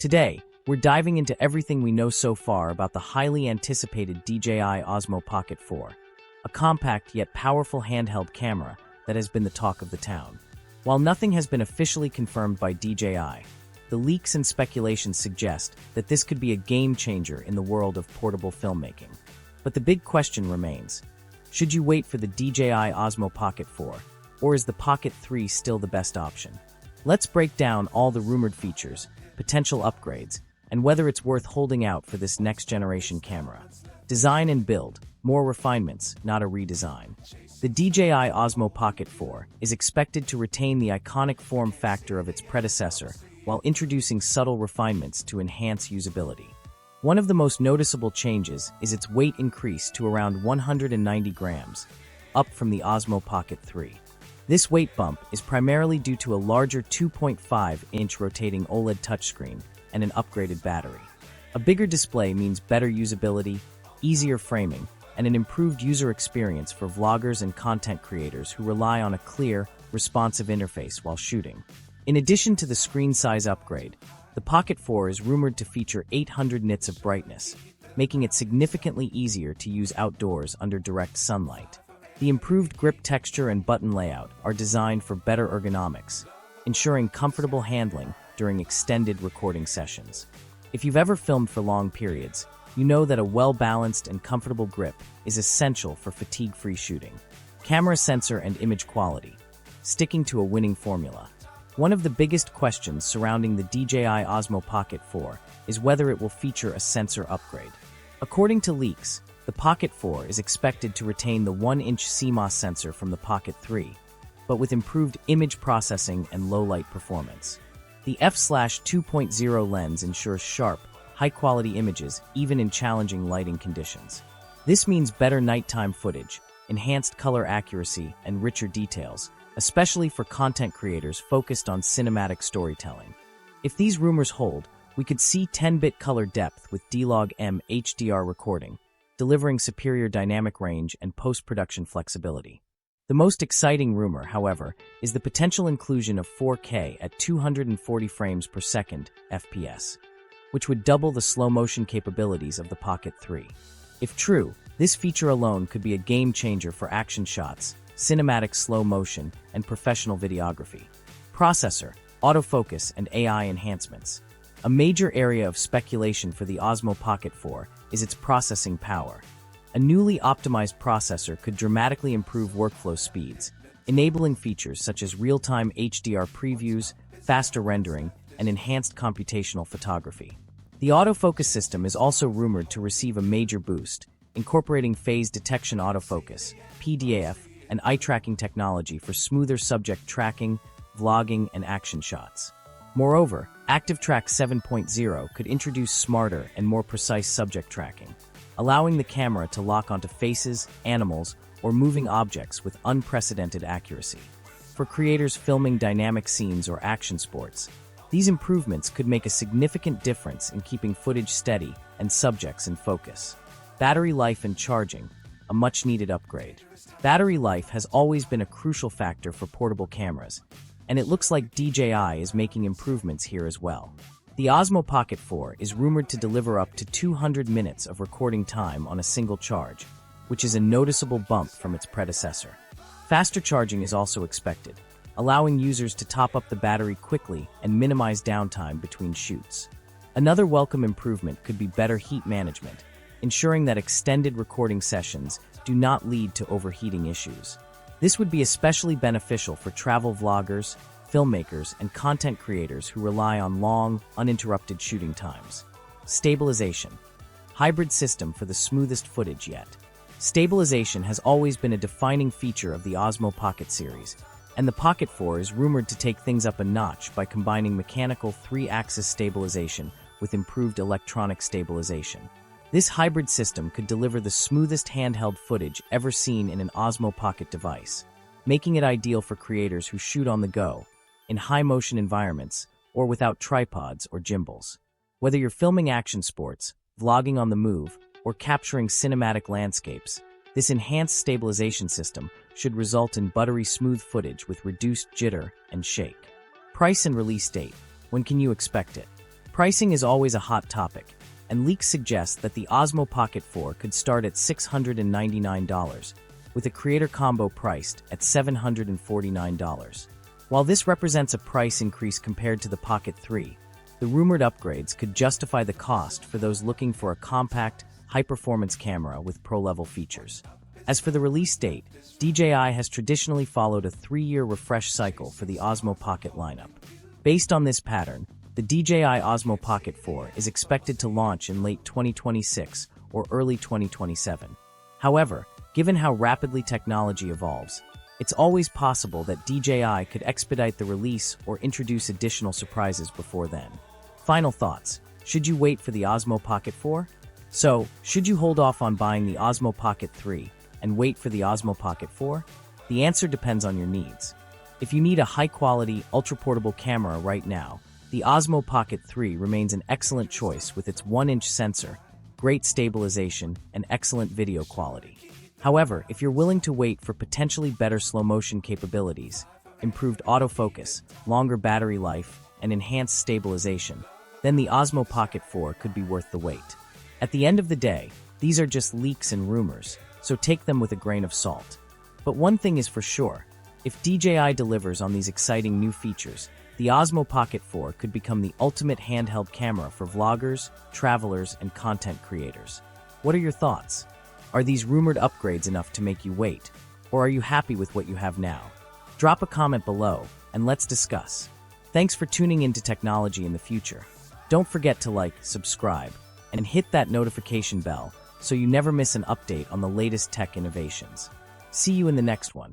Today, we're diving into everything we know so far about the highly anticipated DJI Osmo Pocket 4, a compact yet powerful handheld camera that has been the talk of the town. While nothing has been officially confirmed by DJI, the leaks and speculations suggest that this could be a game-changer in the world of portable filmmaking. But the big question remains, should you wait for the DJI Osmo Pocket 4, or is the Pocket 3 still the best option? Let's break down all the rumored features, potential upgrades, and whether it's worth holding out for this next-generation camera. Design and build, more refinements, not a redesign. The DJI Osmo Pocket 4 is expected to retain the iconic form factor of its predecessor while introducing subtle refinements to enhance usability. One of the most noticeable changes is its weight increase to around 190 grams, up from the Osmo Pocket 3. This weight bump is primarily due to a larger 2.5-inch rotating OLED touchscreen and an upgraded battery. A bigger display means better usability, easier framing, and an improved user experience for vloggers and content creators who rely on a clear, responsive interface while shooting. In addition to the screen size upgrade, the Pocket 4 is rumored to feature 800 nits of brightness, making it significantly easier to use outdoors under direct sunlight. The improved grip texture and button layout are designed for better ergonomics, ensuring comfortable handling during extended recording sessions. If you've ever filmed for long periods, you know that a well-balanced and comfortable grip is essential for fatigue-free shooting. Camera sensor and image quality. Sticking to a winning formula. One of the biggest questions surrounding the DJI Osmo Pocket 4 is whether it will feature a sensor upgrade. According to leaks, the Pocket 4 is expected to retain the 1-inch CMOS sensor from the Pocket 3, but with improved image processing and low-light performance. The f/2.0 lens ensures sharp, high-quality images even in challenging lighting conditions. This means better nighttime footage, enhanced color accuracy, and richer details, especially for content creators focused on cinematic storytelling. If these rumors hold, we could see 10-bit color depth with D-Log M HDR recording, delivering superior dynamic range and post-production flexibility. The most exciting rumor, however, is the potential inclusion of 4K at 240 frames per second FPS, which would double the slow-motion capabilities of the Pocket 3. If true, this feature alone could be a game-changer for action shots, cinematic slow motion, and professional videography. Processor, autofocus, and AI enhancements. A major area of speculation for the Osmo Pocket 4 is its processing power. A newly optimized processor could dramatically improve workflow speeds, enabling features such as real-time HDR previews, faster rendering, and enhanced computational photography. The autofocus system is also rumored to receive a major boost, incorporating phase detection autofocus, PDAF, and eye-tracking technology for smoother subject tracking, vlogging, and action shots. Moreover, ActiveTrack 7.0 could introduce smarter and more precise subject tracking, allowing the camera to lock onto faces, animals, or moving objects with unprecedented accuracy. For creators filming dynamic scenes or action sports, these improvements could make a significant difference in keeping footage steady and subjects in focus. Battery life and charging, a much-needed upgrade. Battery life has always been a crucial factor for portable cameras, and it looks like DJI is making improvements here as well. The Osmo Pocket 4 is rumored to deliver up to 200 minutes of recording time on a single charge, which is a noticeable bump from its predecessor. Faster charging is also expected, allowing users to top up the battery quickly and minimize downtime between shoots. Another welcome improvement could be better heat management, ensuring that extended recording sessions do not lead to overheating issues. This would be especially beneficial for travel vloggers, filmmakers, and content creators who rely on long, uninterrupted shooting times. Stabilization. Hybrid system for the smoothest footage yet. Stabilization has always been a defining feature of the Osmo Pocket series, and the Pocket 4 is rumored to take things up a notch by combining mechanical 3-axis stabilization with improved electronic stabilization. This hybrid system could deliver the smoothest handheld footage ever seen in an Osmo Pocket device, making it ideal for creators who shoot on the go, in high-motion environments, or without tripods or gimbals. Whether you're filming action sports, vlogging on the move, or capturing cinematic landscapes, this enhanced stabilization system should result in buttery smooth footage with reduced jitter and shake. Price and release date. When can you expect it? Pricing is always a hot topic, and leaks suggest that the Osmo Pocket 4 could start at $699, with a creator combo priced at $749. While this represents a price increase compared to the Pocket 3, the rumored upgrades could justify the cost for those looking for a compact, high-performance camera with pro-level features. As for the release date, DJI has traditionally followed a 3-year refresh cycle for the Osmo Pocket lineup. Based on this pattern, the DJI Osmo Pocket 4 is expected to launch in late 2026 or early 2027. However, given how rapidly technology evolves, it's always possible that DJI could expedite the release or introduce additional surprises before then. Final thoughts: should you wait for the Osmo Pocket 4? So, should you hold off on buying the Osmo Pocket 3 and wait for the Osmo Pocket 4? The answer depends on your needs. If you need a high-quality, ultra-portable camera right now, the Osmo Pocket 3 remains an excellent choice with its 1-inch sensor, great stabilization, and excellent video quality. However, if you're willing to wait for potentially better slow-motion capabilities, improved autofocus, longer battery life, and enhanced stabilization, then the Osmo Pocket 4 could be worth the wait. At the end of the day, these are just leaks and rumors, so take them with a grain of salt. But one thing is for sure: if DJI delivers on these exciting new features, the Osmo Pocket 4 could become the ultimate handheld camera for vloggers, travelers, and content creators. What are your thoughts? Are these rumored upgrades enough to make you wait, or are you happy with what you have now? Drop a comment below, and let's discuss. Thanks for tuning into Technology in the Future. Don't forget to like, subscribe, and hit that notification bell so you never miss an update on the latest tech innovations. See you in the next one.